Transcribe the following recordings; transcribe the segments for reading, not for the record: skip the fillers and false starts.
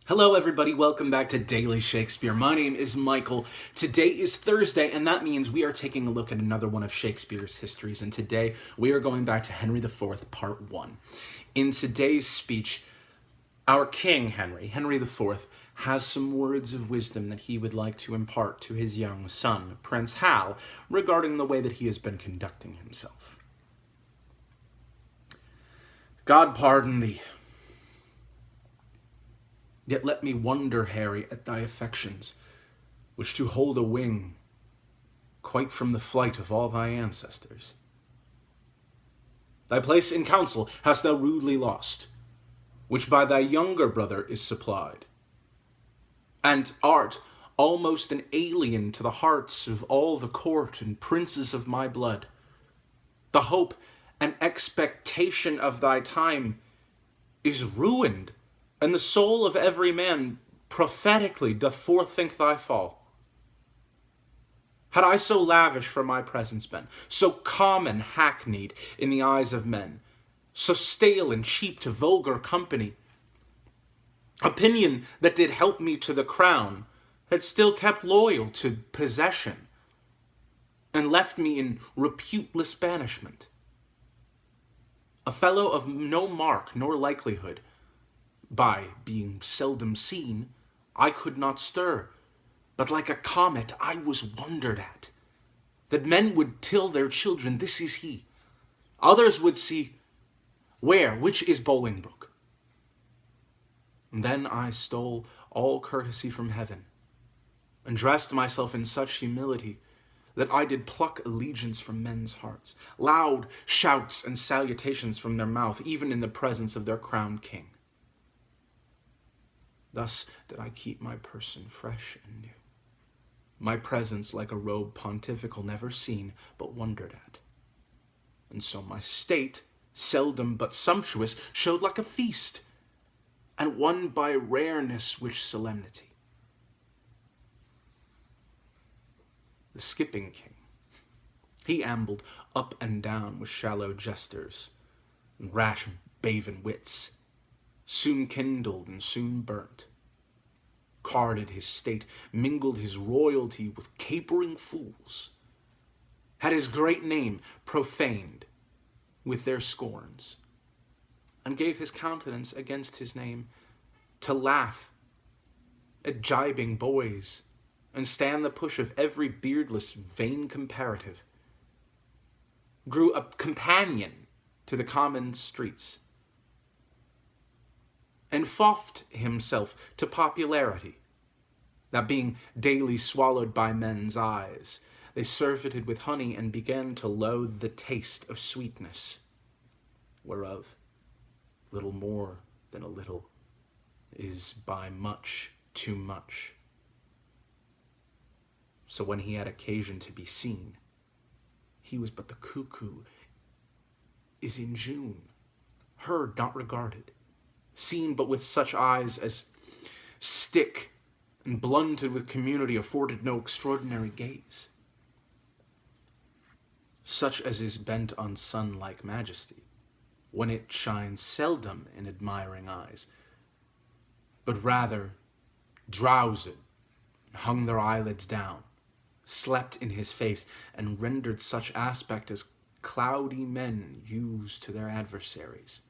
Hello, everybody. Welcome back to Daily Shakespeare. My name is Michael. Today is Thursday, and that means we are taking a look at another one of Shakespeare's histories. And today we are going back to Henry IV, Part 1. In today's speech, our King Henry IV, has some words of wisdom that he would like to impart to his young son, Prince Hal, regarding the way that he has been conducting himself. God pardon thee. Yet let me wonder, Harry, at thy affections, which do hold a wing quite from the flight of all thy ancestors. Thy place in council hast thou rudely lost, which by thy younger brother is supplied, and art almost an alien to the hearts of all the court and princes of my blood. The hope and expectation of thy time is ruined, and the soul of every man prophetically doth forethink thy fall. Had I so lavish for my presence been, so common hackneyed in the eyes of men, so stale and cheap to vulgar company, opinion that did help me to the crown had still kept loyal to possession, and left me in reputeless banishment. A fellow of no mark nor likelihood, by being seldom seen, I could not stir, but like a comet I was wondered at, that men would tell their children, this is he. Others would see, which is Bolingbroke? And then I stole all courtesy from heaven, and dressed myself in such humility that I did pluck allegiance from men's hearts, loud shouts and salutations from their mouth, even in the presence of their crowned king. Thus did I keep my person fresh and new, my presence like a robe pontifical never seen, but wondered at. And so my state, seldom but sumptuous, showed like a feast, and won by rareness which solemnity. The skipping king, he ambled up and down with shallow jesters, and rash baven wits, soon kindled and soon burnt, carded his state, mingled his royalty with capering fools, had his great name profaned with their scorns, and gave his countenance against his name to laugh at gibing boys, and stand the push of every beardless vain comparative, grew a companion to the common streets, and foffed himself to popularity, that being daily swallowed by men's eyes, they surfeited with honey and began to loathe the taste of sweetness, whereof little more than a little is by much too much. So when he had occasion to be seen, he was but the cuckoo is in June, heard not regarded, seen but with such eyes as stick and blunted with community afforded no extraordinary gaze, such as is bent on sun-like majesty, when it shines seldom in admiring eyes, but rather drowsed, hung their eyelids down, slept in his face, and rendered such aspect as cloudy men use to their adversaries,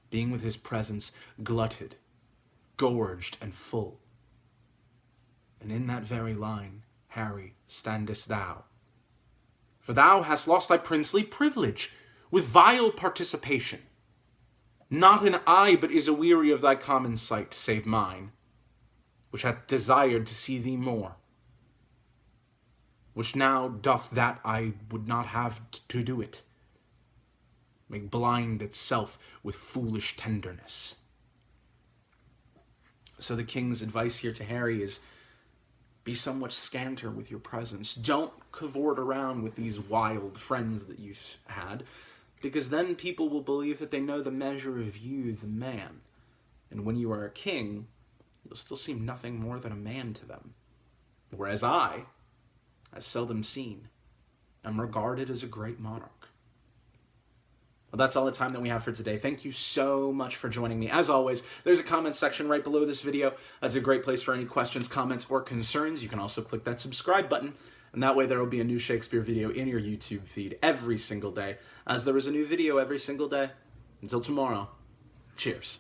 being with his presence glutted, gorged, and full. And in that very line, Harry, standest thou. For thou hast lost thy princely privilege, with vile participation. Not an eye but is aweary of thy common sight, save mine, which hath desired to see thee more, which now doth that I would not have to do it, make blind itself with foolish tenderness. So the king's advice here to Harry is, be somewhat scanter with your presence. Don't cavort around with these wild friends that you've had, because then people will believe that they know the measure of you, the man. And when you are a king, you'll still seem nothing more than a man to them. Whereas I, as seldom seen, am regarded as a great monarch. Well, that's all the time that we have for today. Thank you so much for joining me. As always, there's a comment section right below this video. That's a great place for any questions, comments, or concerns. You can also click that subscribe button, and that way there will be a new Shakespeare video in your YouTube feed every single day, as there is a new video every single day. Until tomorrow, cheers.